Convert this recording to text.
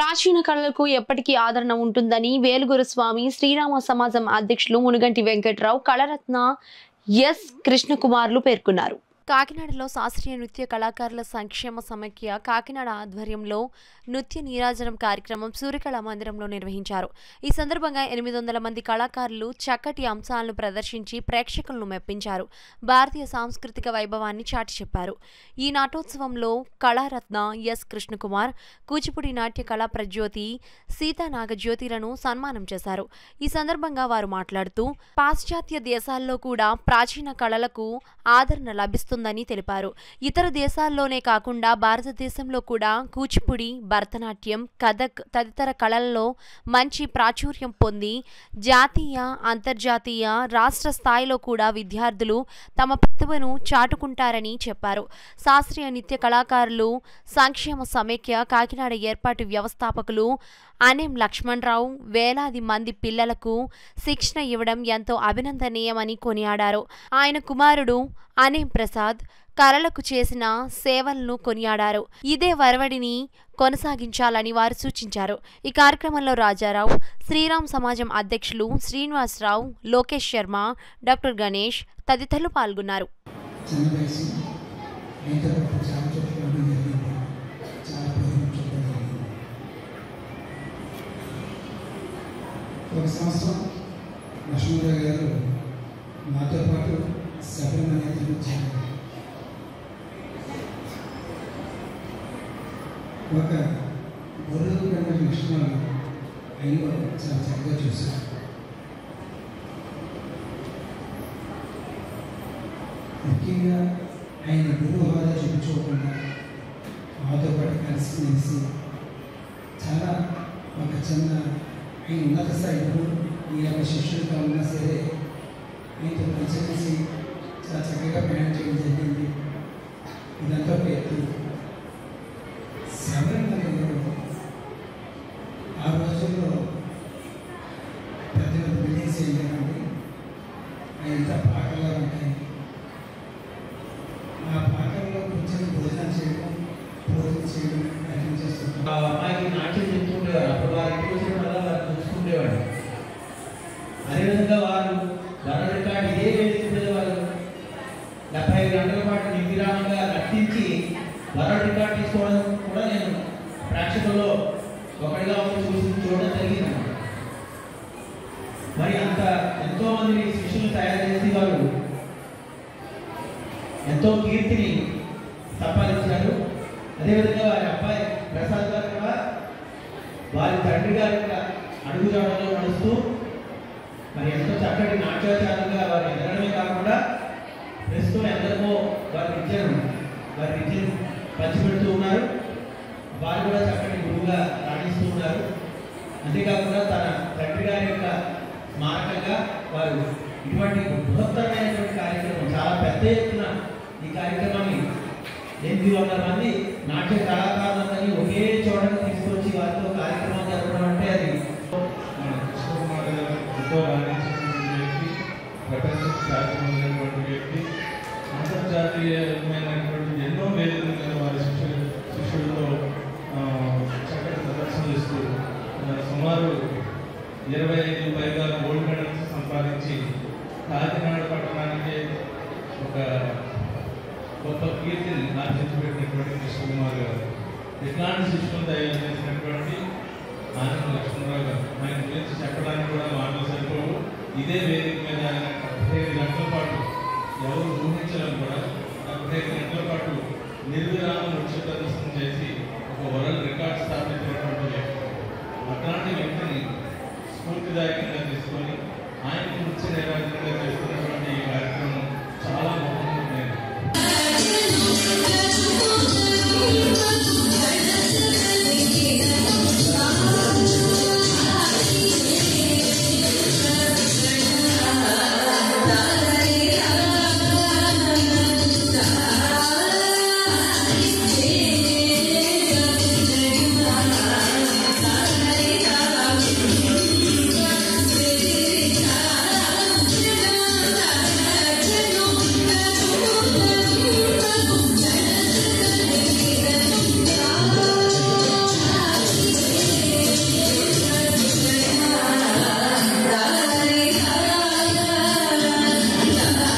ప్రాచీన కళలకు ఎప్పటికీ ఆదరణ ఉంటుందని వేలుగురు స్వామి శ్రీరామ సమాజం అధ్యక్షులు మునుగంటి వెంకట్రావు, కళరత్న ఎస్ కృష్ణకుమార్లు పేర్కొన్నారు. కాకినాడలో శాస్త్రీయ నృత్య కళాకారుల సంక్షేమ సమైక్య కాకినాడ ఆధ్వర్యంలో నృత్య నీరాజనం కార్యక్రమం సూర్యకళా మందిరంలో నిర్వహించారు. ఈ సందర్భంగా 800 మంది కళాకారులు చక్కటి అంశాలను ప్రదర్శించి ప్రేక్షకులను మెప్పించారు. భారతీయ సాంస్కృతిక వైభవాన్ని చాటి చెప్పారు. ఈ నాటోత్సవంలో కళారత్న ఎస్ కృష్ణకుమార్, కూచిపూడి నాట్య కళా ప్రజ్యోతి సీతానాగజ్యోతిలను సన్మానం చేశారు. ఈ సందర్భంగా వారు మాట్లాడుతూ పాశ్చాత్య దేశాల్లో కూడా ప్రాచీన కళలకు ఆదరణ లభిస్తుందని తెలిపారు. ఇతర దేశాల్లోనే కాకుండా భారతదేశంలో కూడా కూచిపూడి, భరతనాట్యం, కథక్ తదితర కళలలో మంచి ప్రాచుర్యం పొంది జాతీయ, అంతర్జాతీయ, రాష్ట్ర స్థాయిలో కూడా విద్యార్థులు తమ ప్రతిభను చాటుకుంటారని చెప్పారు. శాస్త్రీయ నృత్య కళాకారులు సంక్షేమ సమైక్య కాకినాడ ఏర్పాటు వ్యవస్థాపకులు అనేం లక్ష్మణరావు వేలాది మంది పిల్లలకు శిక్షణ ఇవ్వడం ఎంతో అభినందనీయమని కొనియాడారు. ఆయన కుమారుడు అనేం ప్రసాద్ కళలకు చేసిన సేవలను కొనియాడారు. ఇదే వరవడిని కొనసాగించాలని వారు సూచించారు. ఈ కార్యక్రమంలో రాజారావు, శ్రీరామ్ సమాజం అధ్యక్షులు శ్రీనివాసరావు, లోకేష్ శర్మ, డాక్టర్ గణేష్ తదితరులు పాల్గొన్నారు. ఒక సంవత్సరం లక్ష్మణరావు గారు నాతో పాటు శబరిమల వచ్చారు. ఒక గురువు కన్నా లక్ష్మణులు ఆయనలో చాలా చక్కగా చూశారు. ముఖ్యంగా ఆయన గురువు హోదా చూపించుకోకుండా మాతో పాటు కలిసి చాలా ఒక చిన్న ఆయన ఉన్నత స్థాయిలో ఈ యొక్క శిష్యులుగా ఉన్నా సరే ఆయనతో కలిసి చాలా చక్కగా ప్రయాణం చేయడం జరిగింది. ఇదంతా ఒక ఎత్తు. శబరిమలలో ఆ రోజుల్లో పెద్ద బిల్డింగ్స్ ఏంటంటే ఆయనంతా పాటల్లో ఉంటాయి. ఆ పాటల్లో కూర్చొని భోజనం చేయడం ప్రయత్నం చేస్తుంటాం. అమ్మాయికి నాట్యం చెప్తుండేవారు. అప్పుడు వారు ఇంటికి వచ్చిన వల్ల వారు చూసుకుండేవాడు. అదేవిధంగా వారు వర రికార్డు ఇదే వేదిక మీద వారు 75 గంటల పాటు నిర్విరామంగా నటించి వర రికార్డు తీసుకోవడం కూడా నేను ప్రేక్షకుల్లో ఒకటిగా చూడడం జరిగింది. మరి అంత ఎంతో మంది శిష్యులు తయారు చేసి వారు ఎంతో కీర్తిని సంపాదించారు. అదేవిధంగా వారి అబ్బాయి ప్రసాద్ గారు కూడా వారి తండ్రి గారి యొక్క అడుగుజాడలో నడుస్తూ మరి ఎంతో చక్కటి నాట్యాచారంగా వారు ఎదగడమే కాకుండా ప్రస్తుతం ఎందరికో వారి విద్యను పంచిపెడుతూ ఉన్నారు. వారు కూడా చక్కటి గురువుగా రాణిస్తూ ఉన్నారు. అంతేకాకుండా తన తండ్రి గారి యొక్క స్మారకంగా వారు ఇటువంటి బృహత్తరమైనటువంటి కార్యక్రమం చాలా పెద్ద ఎత్తున ఈ కార్యక్రమాన్ని 800 మంది నాట్య కళాకారులందరినీ ఒకే చోటకు తీసుకొచ్చి వారితో కార్యక్రమం జరపడం అంటే అది వ్యక్తి అంతర్జాతీయమైనటువంటి ఎన్నో వేదికలు వారి శిష్యులతో చక్కటి ప్రదర్శన చేస్తూ సుమారు 25 పైగా గోల్డ్ మెడల్స్ సంపాదించి కాకినాడ పట్టణానికి ఒక గొప్ప కీర్తిని ఆర్జించి పెట్టినటువంటి కృష్ణకుమార్ గారు ఇట్లాంటి శిష్యులను తయారు చేసినటువంటి